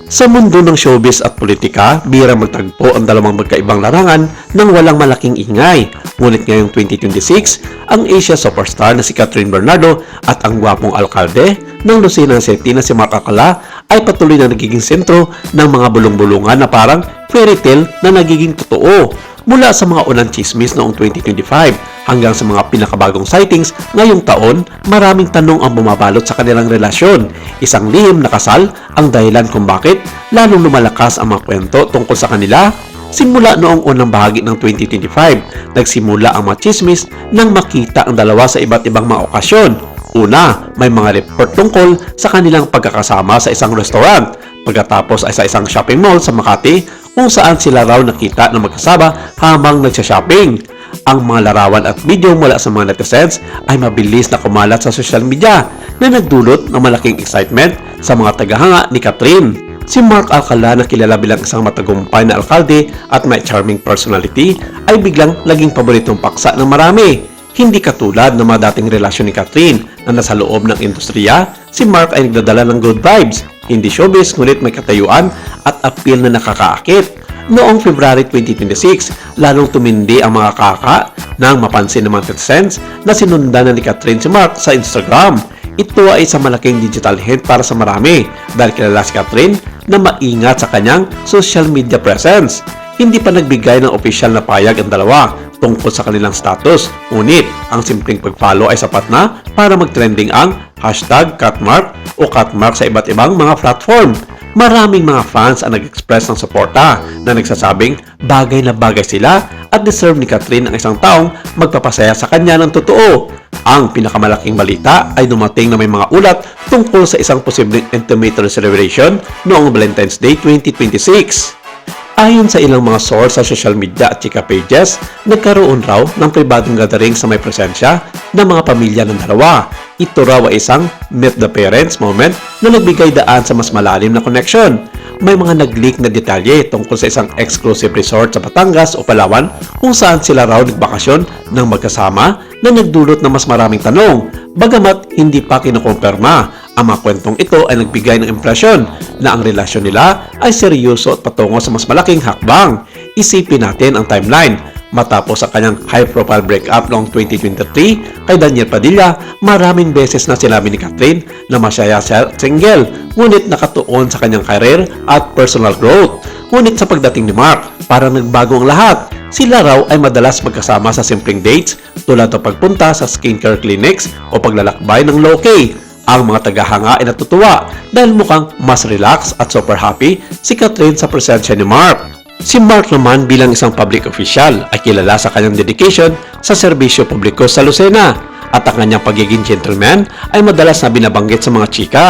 Sa mundo ng showbiz at politika, bihirang magtagpo ang dalawang magkaibang larangan nang walang malaking ingay. Ngunit ngayong 2026, ang Asia superstar na si Catherine Bernardo at ang gwapong alkalde ng Lucena City na si Mark Alcala ay patuloy na nagiging sentro ng mga bulong-bulungan na parang fairy tale na nagiging totoo. Mula sa mga unang chismis noong 2025 hanggang sa mga pinakabagong sightings ngayong taon, maraming tanong ang bumabalot sa kanilang relasyon. Isang lihim na kasal ang dahilan kung bakit lalong lumalakas ang mga kwento tungkol sa kanila. Simula noong unang bahagi ng 2025, nagsimula ang mga chismis nang makita ang dalawa sa iba't ibang mga okasyon. Una, may mga report tungkol sa kanilang pagkakasama sa isang restaurant. Pagkatapos ay sa isang shopping mall sa Makati kung saan sila raw nakita na magkasama habang nagsha-shopping. Ang mga larawan at video mula sa mga netizens ay mabilis na kumalat sa social media na nagdulot ng malaking excitement sa mga tagahanga ni Catherine. Si Mark Alcala na kilala bilang isang matagumpay na alkalde at may charming personality ay biglang naging paboritong paksa ng marami. Hindi katulad ng mga dating relasyon ni Catherine na nasa loob ng industriya, si Mark ay nagdadala ng good vibes. Hindi showbiz ngunit may katayuan at appeal na nakakaakit. Noong February 2026, lalong tumindi ang mga kaka nang mapansin ng mga netizens na sinundan na ni Catherine si Mark sa Instagram. Ito ay isang malaking digital hint para sa marami dahil kilala si Catherine na maingat sa kanyang social media presence. Hindi pa nagbigay ng opisyal na payag ang dalawa tungkol sa kanilang status. Ngunit, ang simpleng pag-follow ay sapat na para mag-trending ang #Catmark o Catmark sa iba't ibang mga platform. Maraming mga fans ang nag-express ng suporta na nagsasabing bagay na bagay sila at deserve ni Catherine ang isang taong magpapasaya sa kanya ng totoo. Ang pinakamalaking balita ay dumating na may mga ulat tungkol sa isang posibleng intimate celebration noong Valentine's Day 2026. Ayon sa ilang mga source sa social media at chika pages, nagkaroon raw ng pribadong gathering sa may presensya ng mga pamilya ng dalawa. Ito raw ay isang meet the parents moment na nagbigay daan sa mas malalim na connection. May mga nag-leak na detalye tungkol sa isang exclusive resort sa Batangas o Palawan kung saan sila raw nagbakasyon ng magkasama na nagdulot ng mas maraming tanong. Bagamat hindi pa kinukumpirma, ang mga kwentong ito ay nagbigay ng impresyon na ang relasyon nila ay seryoso at patungo sa mas malaking hakbang. Isipin natin ang timeline. Matapos ang kanyang high-profile breakup noong 2023 kay Daniel Padilla, maraming beses na sinabi ni Catherine na masaya siya single, ngunit nakatuon sa kanyang career at personal growth. Ngunit sa pagdating ni Mark, parang nagbago ang lahat. Sila raw ay madalas magkasama sa simpleng dates tulad ng pagpunta sa skincare clinics o paglalakbay ng low-key. Ang mga tagahanga ay natutuwa dahil mukhang mas relax at super happy si Catherine sa presensya ni Mark. Si Mark naman bilang isang public official ay kilala sa kanyang dedication sa serbisyo publiko sa Lucena at ang kanyang pagiging gentleman ay madalas na binabanggit sa mga chika.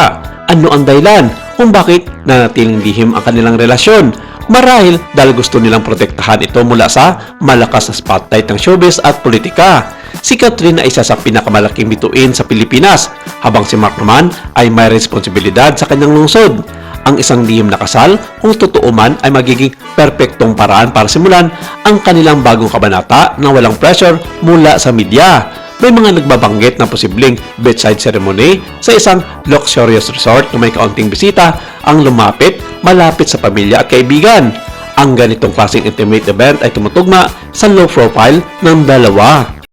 Ano ang dahilan kung bakit nanatiling lihim ang kanilang relasyon? Marahil dahil gusto nilang protektahan ito mula sa malakas na spotlight ng showbiz at politika. Si Catherine ay isa sa pinakamalaking bituin sa Pilipinas, habang si Mark naman ay may responsibilidad sa kanyang lungsod. Ang isang lihim na kasal, kung totoo man, ay magiging perpektong paraan para simulan ang kanilang bagong kabanata na walang pressure mula sa media. May mga nagbabanggit na posibleng bedside ceremony sa isang luxurious resort na may kaunting bisita ang lumapit malapit sa pamilya at kaibigan. Ang ganitong klaseng intimate event ay tumutugma sa low profile ng dalawa.